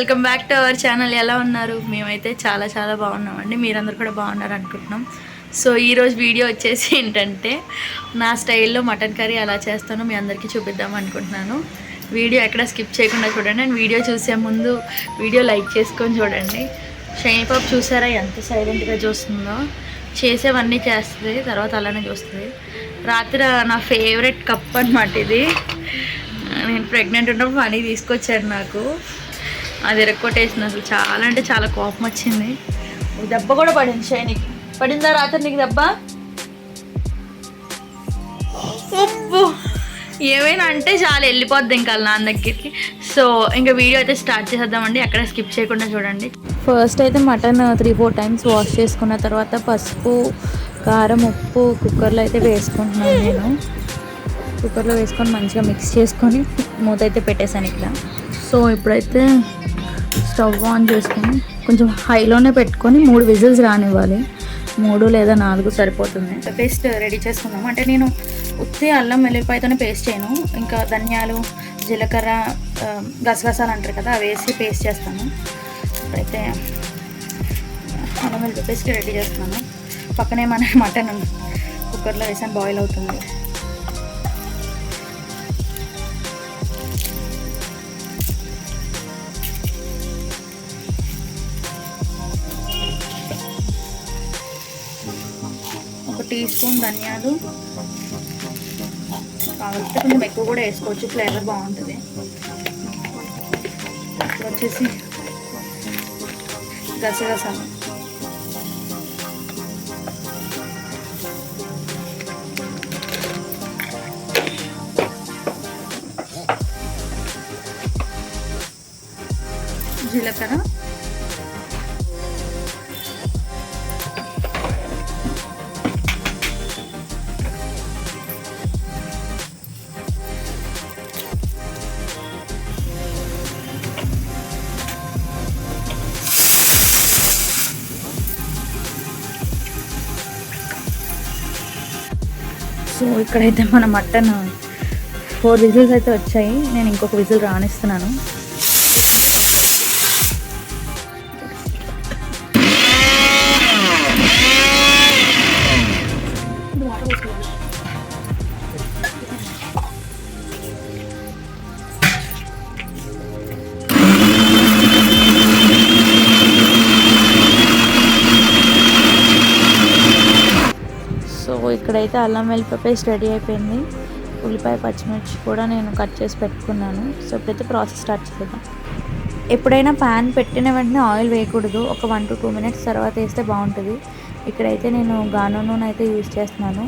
Welcome back to our channel. ఎలా ఉన్నారు? మేమైతే చాలా చాలా బాగున్నామండి. మీరందరూ కూడా బాగున్నారు అనుకుంటున్నాం. సో ఈరోజు వీడియో వచ్చేసి ఏంటంటే నా స్టైల్లో మటన్ కర్రీ ఎలా చేస్తానో మీ అందరికీ చూపిద్దాం అనుకుంటున్నాను. వీడియో ఎక్కడ స్కిప్ చేయకుండా చూడండి. అండ్ వీడియో చూసే ముందు వీడియో లైక్ చేసుకొని చూడండి. షైనీ పాప చూసారా ఎంత సైలెంట్గా చూస్తుందో? చేసేవన్నీ చేస్తుంది, తర్వాత అలానే చూస్తుంది. రాత్రి నా ఫేవరెట్ కప్ అనమాట ఇది. నేను ప్రెగ్నెంట్ ఉన్నప్పుడు మనీ తీసుకొచ్చాడు నాకు. అది ఎరక్కొట్టేసింది. అసలు చాలా అంటే చాలా కోపం వచ్చింది. దెబ్బ కూడా పడింది. షైనీకి పడిందా రాత్రి నీకు దెబ్బ? ఏమైనా అంటే చాలా వెళ్ళిపోద్ది ఇంకా నాన్న దగ్గరికి. సో ఇంకా వీడియో అయితే స్టార్ట్ చేసేద్దామండి. అక్కడ స్కిప్ చేయకుండా చూడండి. ఫస్ట్ అయితే మటన్ 3-4 టైమ్స్ వాష్ చేసుకున్న తర్వాత పసుపు, కారం, ఉప్పు కుక్కర్లో అయితే వేసుకుంటున్నాను. నేను కుక్కర్లో వేసుకొని మంచిగా మిక్స్ చేసుకొని మూత అయితే పెట్టేశాను ఇక్కడ. సో ఇప్పుడైతే స్టవ్ ఆన్ చేసుకొని కొంచెం హైలోనే పెట్టుకొని 3 విజిల్స్ రానివ్వాలి. 3 లేదా 4 సరిపోతుంది. పేస్ట్ రెడీ చేసుకుందాం. అంటే నేను ఉత్తి అల్లం వెల్లుల్లిపాయతోనే పేస్ట్ చేయను. ఇంకా ధనియాలు, జీలకర్ర, గసగసాలు అంటారు కదా, అవి వేసి పేస్ట్ చేస్తాను. ఇప్పుడైతే అల్లం వెల్లుల్లి పేస్ట్ రెడీ చేస్తున్నాను. పక్కనే మన మటన్ కుక్కర్లో వేసాను, బాయిల్ అవుతుంది. టీ స్పూన్ ధనియాలు, కావాలంటే కొంచెం ఎక్కువ కూడా వేసుకోవచ్చు, ఫ్లేవర్ బాగుంటుంది. ఇప్పుడు వచ్చేసి గసగసాలు, జీలకర్ర, సో ఇక్కడైతే మన మటన్ 4 విజిల్స్ అయితే వచ్చాయి. నేను ఇంకొక విజిల్ రానిస్తున్నాను. ఇక్కడైతే అల్లం వెల్లుల్లి పేస్ట్ రెడీ అయిపోయింది. ఉల్లిపాయ, పచ్చిమిర్చి కూడా నేను కట్ చేసి పెట్టుకున్నాను. సో ఇప్పుడైతే ప్రాసెస్ స్టార్ట్ చేద్దాం. ఎప్పుడైనా ప్యాన్ పెట్టిన వెంటనే ఆయిల్ వేయకూడదు. ఒక 1 to 2 minutes తర్వాత వేస్తే బాగుంటుంది. ఇక్కడైతే నేను గానుగ నూనె అయితే యూజ్ చేస్తున్నాను.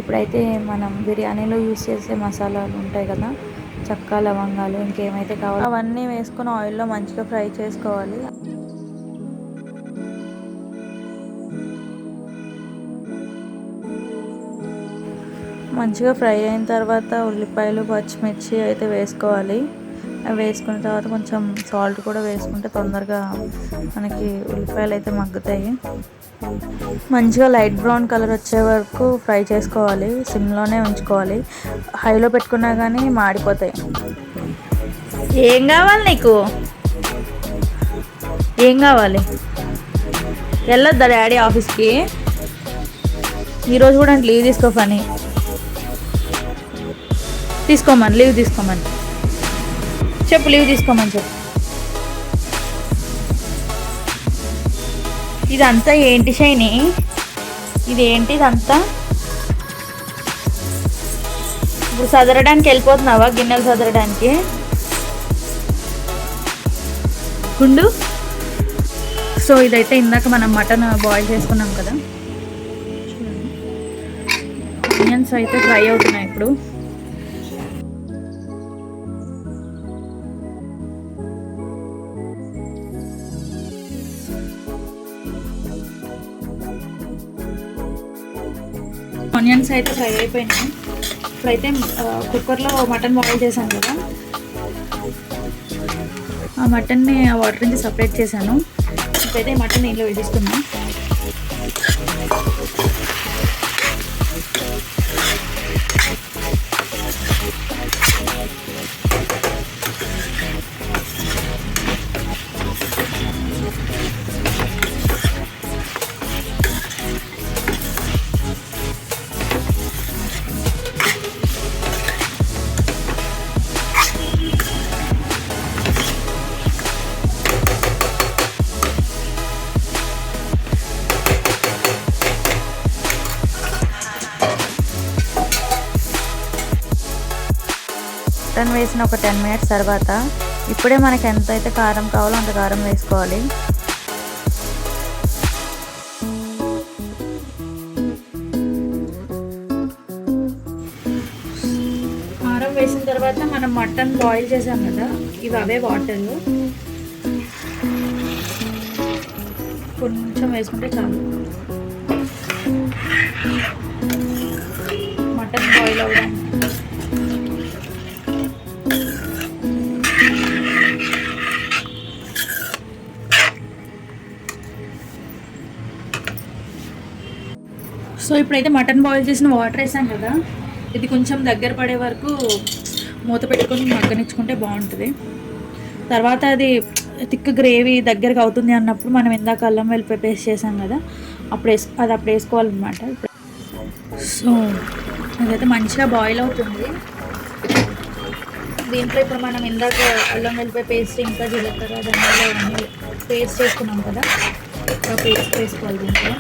ఇప్పుడైతే మనం బిర్యానీలో యూజ్ చేసే మసాలాలు ఉంటాయి కదా, చెక్క, లవంగాలు, ఇంకేమైతే కావాలో అవన్నీ వేసుకొని ఆయిల్లో మంచిగా ఫ్రై చేసుకోవాలి. మంచిగా ఫ్రై అయిన తర్వాత ఉల్లిపాయలు, పచ్చిమిర్చి అయితే వేసుకోవాలి. అవి వేసుకున్న తర్వాత కొంచెం సాల్ట్ కూడా వేసుకుంటే తొందరగా మనకి ఉల్లిపాయలు అయితే మగ్గుతాయి. మంచిగా లైట్ బ్రౌన్ కలర్ వచ్చే వరకు ఫ్రై చేసుకోవాలి. సిమ్లోనే ఉంచుకోవాలి. హైలో పెట్టుకున్నా కానీ మాడిపోతాయి. ఏం కావాలి నీకు? ఏం కావాలి? వెళ్ళొద్దా డాడీ ఆఫీస్కి? ఈరోజు కూడా లీవ్ తీసుకో. పని తీసుకోమని, లీవ్ తీసుకోమని చెప్పు. లీవ్ తీసుకోమని చెప్పు. ఇదంతా ఏంటి షైనీ? ఇదేంటి ఇదంతా? ఇప్పుడు సదరడానికి వెళ్ళిపోతున్నావా? గిన్నెలు సదరడానికి గుండు. సో ఇదైతే ఇందాక మనం మటన్ బాయిల్ చేసుకున్నాం కదా, ఆనియన్స్ అయితే ఫ్రై అవుతున్నాయి. ఇప్పుడు ఆనియన్స్ అయితే ఫ్రై అయిపోయినాయి. ఇప్పుడైతే కుక్కర్లో మటన్ బాయిల్ చేశాను కదా, ఆ మటన్ని ఆ వాటర్ నుంచి సపరేట్ చేశాను. ఇప్పుడైతే మటన్ నీళ్ళు వేసేస్తున్నాను. మటన్ వేసిన ఒక 10 minutes తర్వాత ఇప్పుడే మనకి ఎంత అయితే కారం కావాలో అంత కారం వేసుకోవాలి. కారం వేసిన తర్వాత మనం మటన్ బాయిల్ చేసాం కదా, ఇవి అవే వాటర్ కొంచెం వేసుకుంటే చాలు. మటన్ బాయిల్ అవ్వడం సో ఇప్పుడైతే మటన్ బాయిల్ చేసిన వాటర్ వేసాం కదా, ఇది కొంచెం దగ్గర పడే వరకు మూత పెట్టుకొని మగ్గనిచ్చుకుంటే బాగుంటుంది. తర్వాత అది థిక్ గ్రేవీ దగ్గరకు అవుతుంది అన్నప్పుడు మనం ఇందాక అల్లం వెల్లిపాయ పేస్ట్ చేసాం కదా, అప్పుడు వేసుకోవాలన్నమాట. సో అదైతే మంచిగా బాయిల్ అవుతుంది. దీంట్లో ఇప్పుడు మనం ఇందాక అల్లం వెల్లిపాయ పేస్ట్ ఇంకా జీలకర్ర ధనియాలు అవన్నీ పేస్ట్ చేసుకున్నాం కదా, పేస్ట్ వేసుకోవాలి దీంట్లో.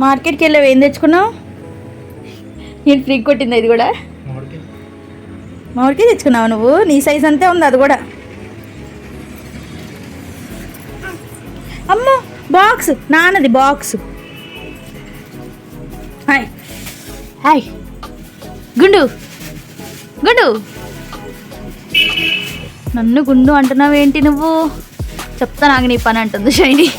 మార్కెట్కి వెళ్ళావు, ఏం తెచ్చుకున్నావు? నేను ఫ్రీ కొట్టింది ఇది కూడా. మామిడికాయ తెచ్చుకున్నావు నువ్వు, నీ సైజ్ అంతే ఉంది అది కూడా. అమ్మో బాక్స్, నాన్నది బాక్స్. హాయ్ హాయ్ గుండు గుండు, నన్ను గుండు అంటున్నావు ఏంటి నువ్వు? చెప్తా నాకు నీ పని అంటుంది షైనీ.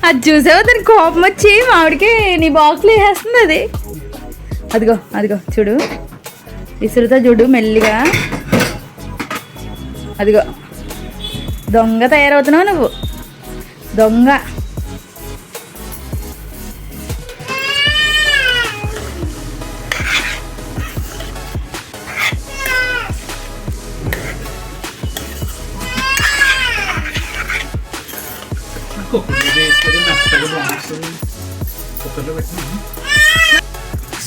అది చూసావా, దానికి కోపం వచ్చి మామిడికి నీ బాక్స్లో వేసేస్తుంది అది. అదిగో అదిగో చూడు, విసురుతో చూడు మెల్లిగా. అదిగో దొంగ తయారవుతున్నావు నువ్వు, దొంగ.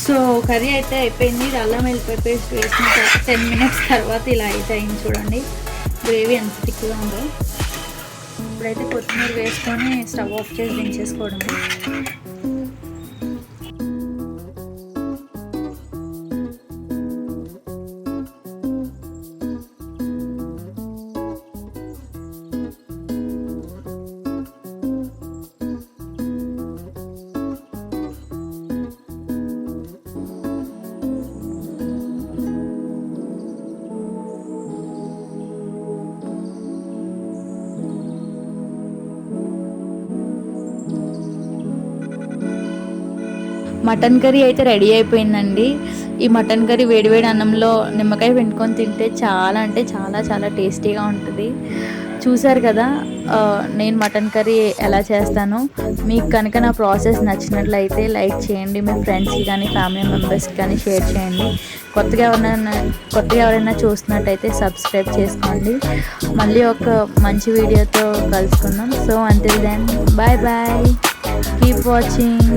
సో కర్రీ అయితే అయిపోయింది. ఇది అల్లం వెల్లిపాయ పేస్ట్ వేసిన 10 minutes తర్వాత ఇలా అయితే అయింది. చూడండి గ్రేవీ ఎంత థిక్గా ఉందో. ఇప్పుడైతే కొత్తిమీర వేసుకొని స్టవ్ ఆఫ్ చేసి దించేసుకోవడం. మటన్ కర్రీ అయితే రెడీ అయిపోయిందండి. ఈ మటన్ కర్రీ వేడివేడి అన్నంలో నిమ్మకాయ పిండుకొని తింటే చాలా అంటే చాలా చాలా టేస్టీగా ఉంటుంది. చూసారు కదా నేను మటన్ కర్రీ ఎలా చేస్తానో. మీకు కనుక నా ప్రాసెస్ నచ్చినట్లయితే లైక్ చేయండి, మీ ఫ్రెండ్స్కి కానీ ఫ్యామిలీ మెంబర్స్కి కానీ షేర్ చేయండి. కొత్తగా ఎవరైనా చూస్తున్నట్టయితే సబ్స్క్రైబ్ చేసుకోండి. మళ్ళీ ఒక మంచి వీడియోతో కలుసుకుందాం. So until then bye bye, keep watching.